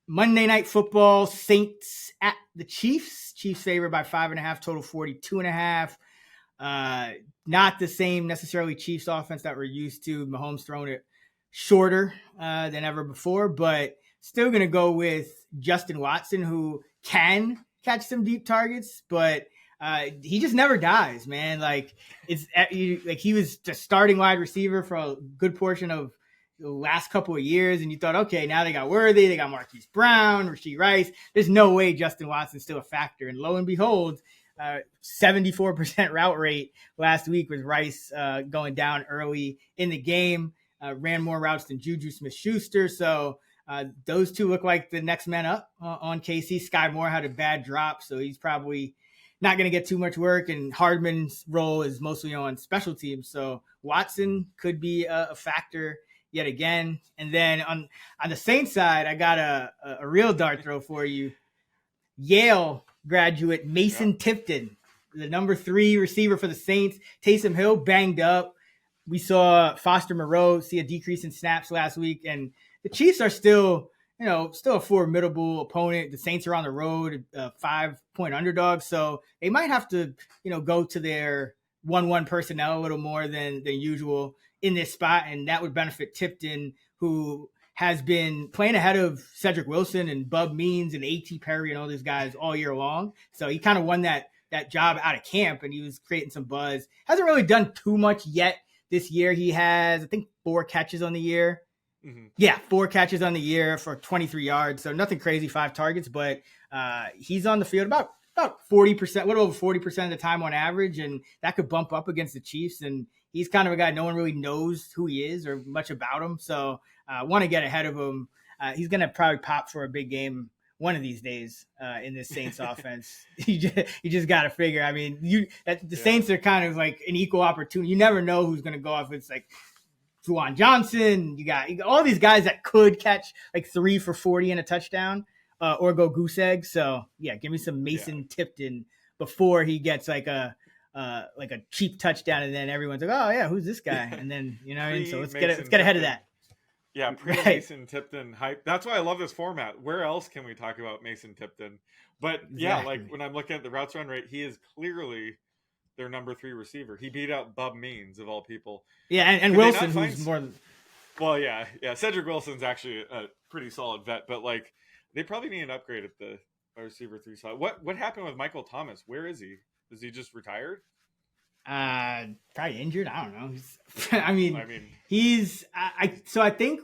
Monday Night Football, Saints at the Chiefs. Chiefs favored by 5.5, total 42.5. Not the same necessarily Chiefs offense that we're used to. Mahomes throwing it shorter than ever before, but still going to go with Justin Watson, who can catch some deep targets, but he just never dies, man. Like he was the starting wide receiver for a good portion of the last couple of years, and you thought, okay, now they got Worthy, they got Marquise Brown, Rashee Rice. There's no way Justin Watson's still a factor, and lo and behold, 74% route rate last week with Rice going down early in the game. Ran more routes than Juju Smith-Schuster, so those two look like the next men up on KC. Sky Moore had a bad drop, so he's probably not going to get too much work, and Hardman's role is mostly on special teams, so Watson could be a factor yet again. And then on the Saints side, I got a real dart throw for you. Yale graduate Mason Tipton, the number 3 receiver for the Saints. Taysom Hill banged up. We saw Foster Moreau see a decrease in snaps last week, and the Chiefs are still a formidable opponent. The Saints are on the road, 5-point underdogs, so they might have to, go to their 1-1 personnel a little more than usual in this spot, and that would benefit Tipton, who has been playing ahead of Cedric Wilson and Bub Means and A.T. Perry and all these guys all year long. So he kind of won that job out of camp, and he was creating some buzz. Hasn't really done too much yet this year. He has, I think, 4 catches on the year. Mm-hmm. Yeah, 4 catches on the year for 23 yards. So nothing crazy, 5 targets, but he's on the field about 40%, a little over 40% of the time on average, and that could bump up against the Chiefs. And he's kind of a guy no one really knows who he is or much about him. So I want to get ahead of him. He's going to probably pop for a big game one of these days in this Saints offense. You just got to figure. I mean, the Saints are kind of like an equal opportunity. You never know who's going to go off. It's like Juwan Johnson. You got all these guys that could catch like 3 for 40 and a touchdown or go goose egg. So yeah, give me some Mason Tipton before he gets like a cheap touchdown, and then everyone's like, oh yeah, who's this guy? And then so let's get ahead of that. Yeah, Mason Tipton hype. That's why I love this format. Where else can we talk about Mason Tipton? But yeah, like when I'm looking at the routes run rate, he is clearly their number 3 receiver. He beat out Bub Means of all people. Yeah, and Wilson, who's more than... Well, yeah. Cedric Wilson's actually a pretty solid vet, but like they probably need an upgrade at the receiver 3 side. What happened with Michael Thomas? Where is he? Is he just retired? Probably injured. I don't know. I think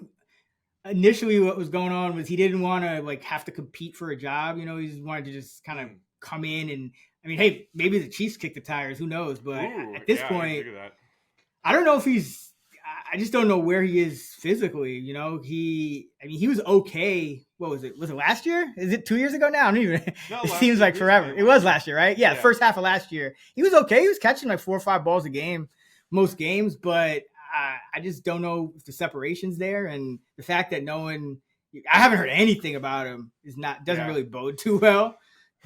initially what was going on was he didn't want to like have to compete for a job. He just wanted to just kind of come in and, hey, maybe the Chiefs kick the tires. Who knows? But at this point, I don't know if I just don't know where he is physically. He was okay. What was it? Was it last year? Is it 2 years ago now? I don't even. No, it seems like forever. It was last year, right? Yeah, the first half of last year. He was okay. He was catching like 4 or 5 balls a game, most games. But I just don't know if the separation's there, and the fact that I haven't heard anything about him doesn't really bode too well.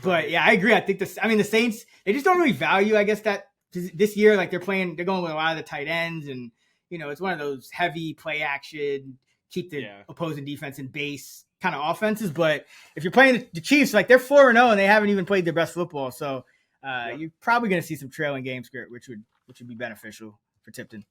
But yeah, I agree. I think the Saints, they just don't really value, I guess, that this year. Like they're going with a lot of the tight ends, and it's one of those heavy play action, keep the opposing defense in base kind of offenses. But if you're playing the Chiefs, like they're 4-0 and they haven't even played their best football, so you're probably going to see some trailing game script, which would be beneficial for Tipton.